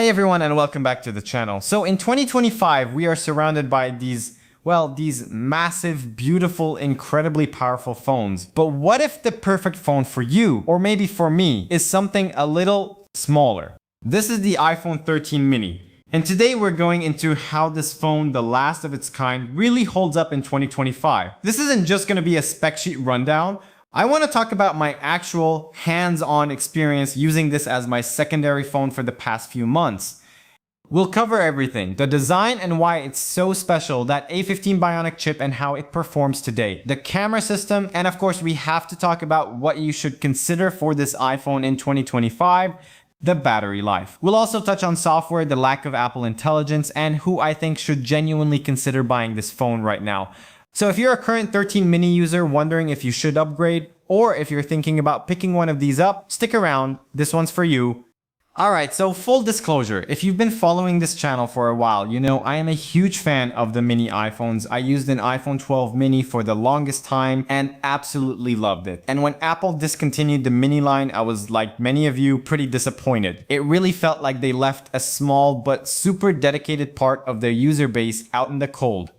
Hey everyone and welcome back to the channel. So in 2025, we are surrounded by these massive, beautiful, incredibly powerful phones. But what if the perfect phone for you, or maybe for me, is something a little smaller? This is the iPhone 13 mini. And today we're going into how this phone, the last of its kind, really holds up in 2025. This isn't just going to be a spec sheet rundown. I want to talk about my actual hands-on experience using this as my secondary phone for the past few months. We'll cover everything, the design and why it's so special, that A15 Bionic chip and how it performs today, the camera system, and of course we have to talk about what you should consider for this iPhone in 2025, the battery life. We'll also touch on software, the lack of Apple Intelligence, and who I think should genuinely consider buying this phone right now. So if you're a current 13 mini user wondering if you should upgrade, or if you're thinking about picking one of these up, stick around, this one's for you. Alright, so full disclosure, if you've been following this channel for a while, you know I am a huge fan of the mini iPhones. I used an iPhone 12 mini for the longest time and absolutely loved it. And when Apple discontinued the mini line, I was, like many of you, pretty disappointed. It really felt like they left a small but super dedicated part of their user base out in the cold.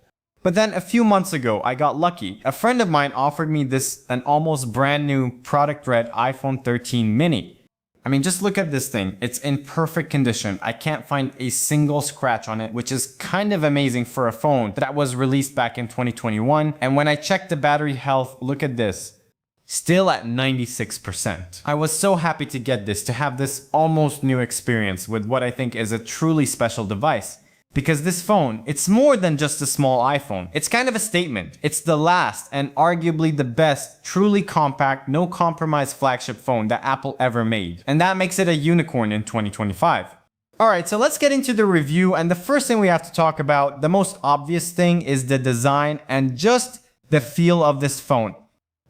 But then a few months ago, I got lucky. A friend of mine offered me an almost brand new product red iPhone 13 mini. I mean, just look at this thing. It's in perfect condition. I can't find a single scratch on it, which is kind of amazing for a phone that was released back in 2021. And when I checked the battery health, look at this. Still at 96%. I was so happy to get this, to have this almost new experience with what I think is a truly special device. Because this phone, it's more than just a small iPhone. It's kind of a statement. It's the last and arguably the best, truly compact, no compromise flagship phone that Apple ever made. And that makes it a unicorn in 2025. Alright, so let's get into the review, and the first thing we have to talk about, the most obvious thing, is the design and just the feel of this phone.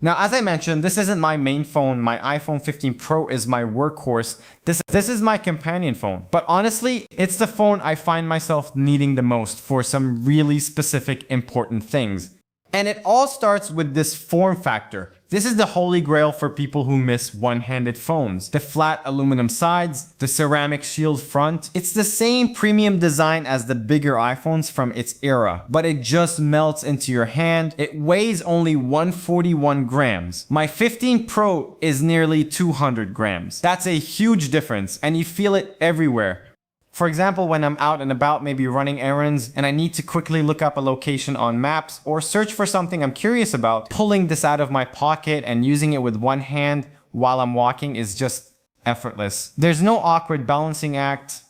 Now, as I mentioned, this isn't my main phone. My iPhone 15 Pro is my workhorse. This is my companion phone. But honestly, it's the phone I find myself needing the most for some really specific, important things. And it all starts with this form factor. This is the holy grail for people who miss one-handed phones. The flat aluminum sides, the ceramic shield front. It's the same premium design as the bigger iPhones from its era, but it just melts into your hand. It weighs only 141 grams. My 15 Pro is nearly 200 grams. That's a huge difference, and you feel it everywhere. For example, when I'm out and about, maybe running errands, and I need to quickly look up a location on maps or search for something I'm curious about, pulling this out of my pocket and using it with one hand while I'm walking is just effortless. There's no awkward balancing act.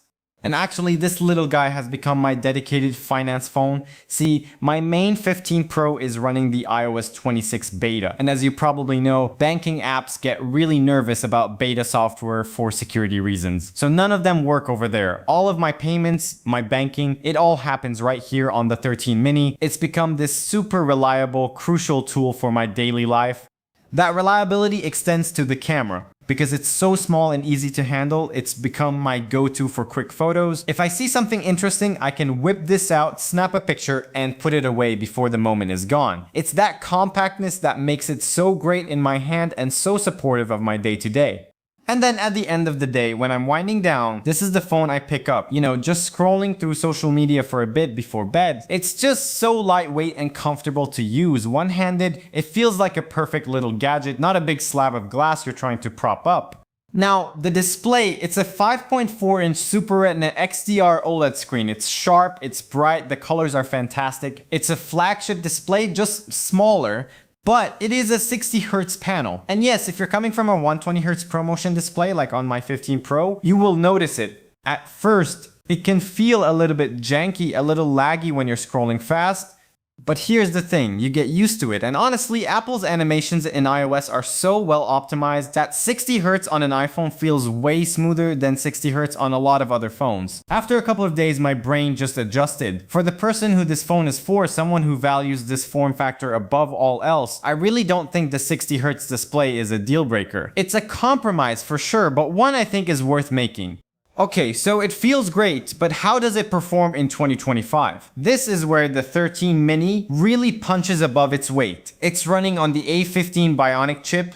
And actually, this little guy has become my dedicated finance phone. See, my main 15 Pro is running the iOS 26 beta. And as you probably know, banking apps get really nervous about beta software for security reasons. So none of them work over there. All of my payments, my banking, it all happens right here on the 13 mini. It's become this super reliable, crucial tool for my daily life. That reliability extends to the camera. Because it's so small and easy to handle, it's become my go-to for quick photos. If I see something interesting, I can whip this out, snap a picture, and put it away before the moment is gone. It's that compactness that makes it so great in my hand and so supportive of my day-to-day. And then at the end of the day, when I'm winding down, this is the phone I pick up. You know, just scrolling through social media for a bit before bed. It's just so lightweight and comfortable to use. One-handed, it feels like a perfect little gadget, not a big slab of glass you're trying to prop up. Now, the display, it's a 5.4-inch Super Retina XDR OLED screen. It's sharp, it's bright, the colors are fantastic. It's a flagship display, just smaller. But it is a 60Hz panel. And yes, if you're coming from a 120Hz ProMotion display like on my 15 Pro, you will notice it. At first, it can feel a little bit janky, a little laggy when you're scrolling fast. But here's the thing, you get used to it. And honestly, Apple's animations in iOS are so well optimized that 60Hz on an iPhone feels way smoother than 60Hz on a lot of other phones. After a couple of days, my brain just adjusted. For the person who this phone is for, someone who values this form factor above all else, I really don't think the 60Hz display is a deal breaker. It's a compromise for sure, but one I think is worth making. Okay, so it feels great, but how does it perform in 2025? This is where the 13 mini really punches above its weight. It's running on the A15 Bionic chip,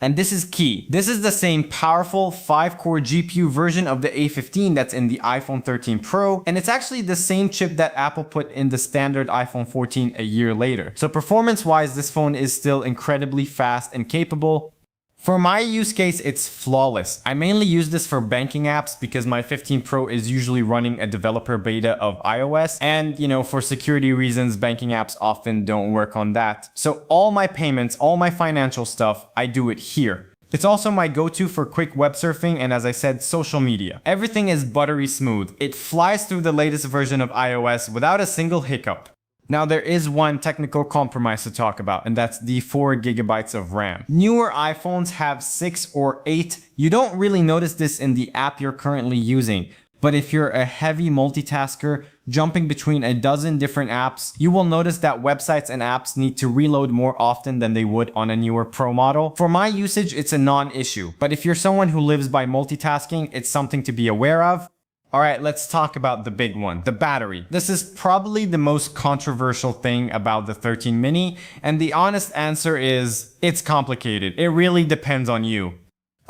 And this is key. This is the same powerful 5-core GPU version of the A15 that's in the iPhone 13 Pro, and it's actually the same chip that Apple put in the standard iPhone 14 a year later. So performance-wise, this phone is still incredibly fast and capable. For my use case, it's flawless. I mainly use this for banking apps because my 15 Pro is usually running a developer beta of iOS. And, for security reasons, banking apps often don't work on that. So all my payments, all my financial stuff, I do it here. It's also my go-to for quick web surfing and, as I said, social media. Everything is buttery smooth. It flies through the latest version of iOS without a single hiccup. Now, there is one technical compromise to talk about, and that's the 4 gigabytes of RAM. Newer iPhones have 6 or 8. You don't really notice this in the app you're currently using, but if you're a heavy multitasker, jumping between a dozen different apps, you will notice that websites and apps need to reload more often than they would on a newer Pro model. For my usage, it's a non-issue, but if you're someone who lives by multitasking, it's something to be aware of. Alright, let's talk about the big one, the battery. This is probably the most controversial thing about the 13 mini, and the honest answer is, it's complicated. It really depends on you.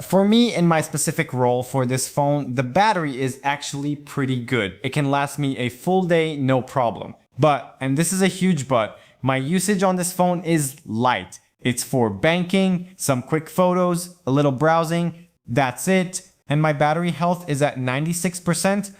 For me, in my specific role for this phone, the battery is actually pretty good. It can last me a full day, no problem. But, and this is a huge but, my usage on this phone is light. It's for banking, some quick photos, a little browsing, that's it. And my battery health is at 96%.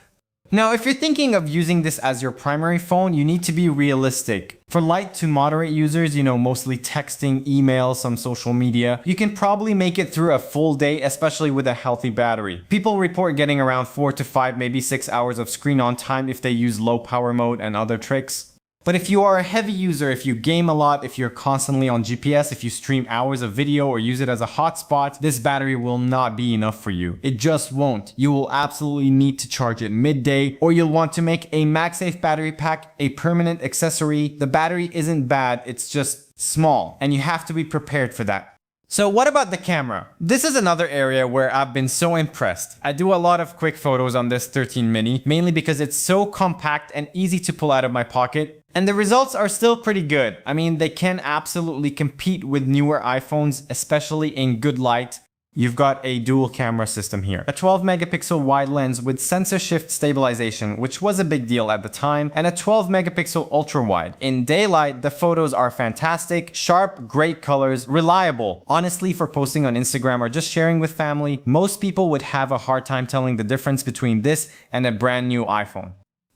Now, if you're thinking of using this as your primary phone, you need to be realistic. For light to moderate users, mostly texting, email, some social media, you can probably make it through a full day, especially with a healthy battery. People report getting around 4 to 5, maybe 6 hours of screen on time if they use low power mode and other tricks. But if you are a heavy user, if you game a lot, if you're constantly on GPS, if you stream hours of video or use it as a hotspot, this battery will not be enough for you. It just won't. You will absolutely need to charge it midday, or you'll want to make a MagSafe battery pack a permanent accessory. The battery isn't bad, it's just small, and you have to be prepared for that. So what about the camera? This is another area where I've been so impressed. I do a lot of quick photos on this 13 mini, mainly because it's so compact and easy to pull out of my pocket. And the results are still pretty good. I mean, they can absolutely compete with newer iPhones, especially in good light. You've got a dual camera system here. A 12 megapixel wide lens with sensor shift stabilization, which was a big deal at the time, and a 12 megapixel ultra wide. In daylight, the photos are fantastic, sharp, great colors, reliable. Honestly, for posting on Instagram or just sharing with family, most people would have a hard time telling the difference between this and a brand new iPhone.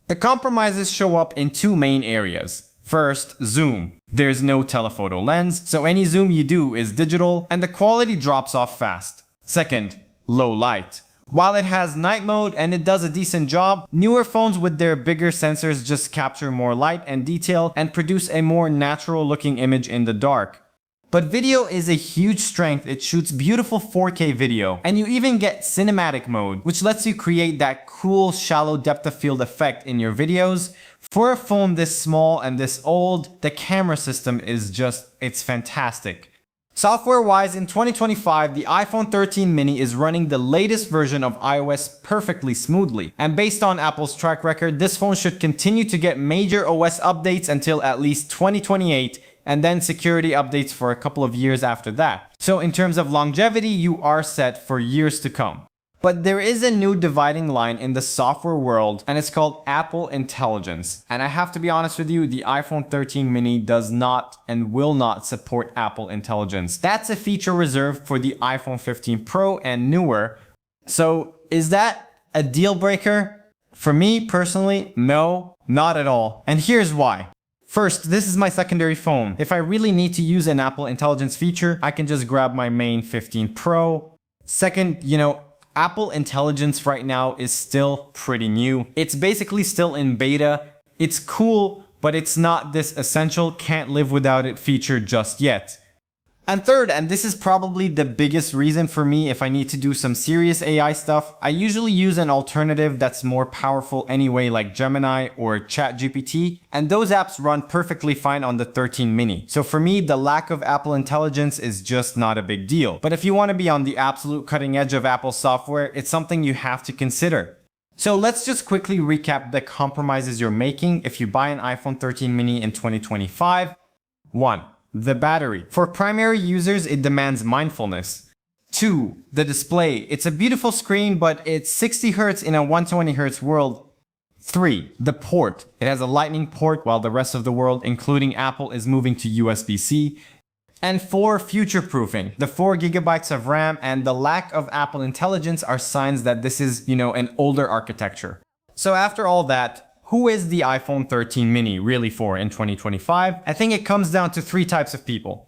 The compromises show up in 2 main areas. First, zoom. There's no telephoto lens, so any zoom you do is digital, and the quality drops off fast. Second, low light. While it has night mode and it does a decent job, newer phones with their bigger sensors just capture more light and detail and produce a more natural looking image in the dark. But video is a huge strength. It shoots beautiful 4K video, and you even get cinematic mode, which lets you create that cool shallow depth of field effect in your videos. For a phone this small and this old, the camera system is it's fantastic. Software-wise, in 2025, the iPhone 13 mini is running the latest version of iOS perfectly smoothly. And based on Apple's track record, this phone should continue to get major OS updates until at least 2028, and then security updates for a couple of years after that. So in terms of longevity, you are set for years to come. But there is a new dividing line in the software world, and it's called Apple Intelligence. And I have to be honest with you, the iPhone 13 mini does not and will not support Apple Intelligence. That's a feature reserved for the iPhone 15 Pro and newer. So is that a deal breaker? For me personally, no, not at all. And here's why. First, this is my secondary phone. If I really need to use an Apple Intelligence feature, I can just grab my main 15 Pro. Second, Apple Intelligence right now is still pretty new. It's basically still in beta. It's cool, but it's not this essential, can't live without it feature just yet. And third, and this is probably the biggest reason for me if I need to do some serious AI stuff, I usually use an alternative that's more powerful anyway, like Gemini or ChatGPT, and those apps run perfectly fine on the 13 mini. So for me, the lack of Apple Intelligence is just not a big deal. But if you want to be on the absolute cutting edge of Apple software, it's something you have to consider. So let's just quickly recap the compromises you're making if you buy an iPhone 13 mini in 2025. 1. The battery. For primary users, it demands mindfulness. 2. The display. It's a beautiful screen, but it's 60 Hz in a 120 Hz world. 3. The port. It has a lightning port while the rest of the world, including Apple, is moving to USB-C. And 4. Future-proofing. The 4 gigabytes of RAM and the lack of Apple Intelligence are signs that this is, an older architecture. So after all that, who is the iPhone 13 mini really for in 2025? I think it comes down to 3 types of people.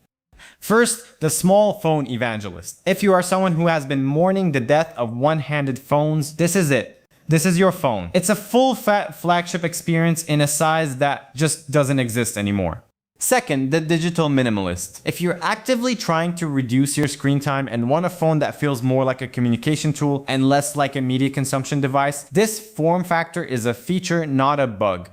First, the small phone evangelist. If you are someone who has been mourning the death of one-handed phones, this is it. This is your phone. It's a full fat flagship experience in a size that just doesn't exist anymore. Second, the digital minimalist. If you're actively trying to reduce your screen time and want a phone that feels more like a communication tool and less like a media consumption device, this form factor is a feature, not a bug.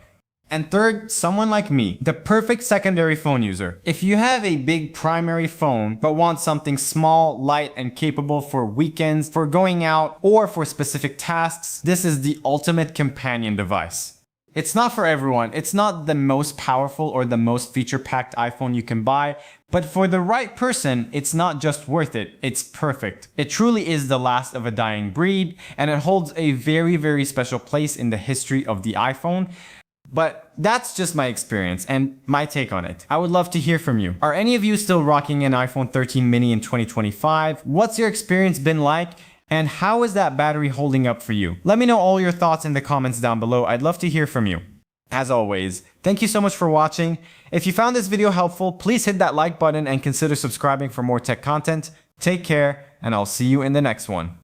And third, someone like me, the perfect secondary phone user. If you have a big primary phone but want something small, light, and capable for weekends, for going out, or for specific tasks, this is the ultimate companion device. It's not for everyone. It's not the most powerful or the most feature-packed iPhone you can buy, but for the right person, it's not just worth it, it's perfect. It truly is the last of a dying breed, and it holds a very, very special place in the history of the iPhone. But that's just my experience and my take on it. I would love to hear from you. Are any of you still rocking an iPhone 13 mini in 2025? What's your experience been like? And how is that battery holding up for you? Let me know all your thoughts in the comments down below. I'd love to hear from you. As always, thank you so much for watching. If you found this video helpful, please hit that like button and consider subscribing for more tech content. Take care, and I'll see you in the next one.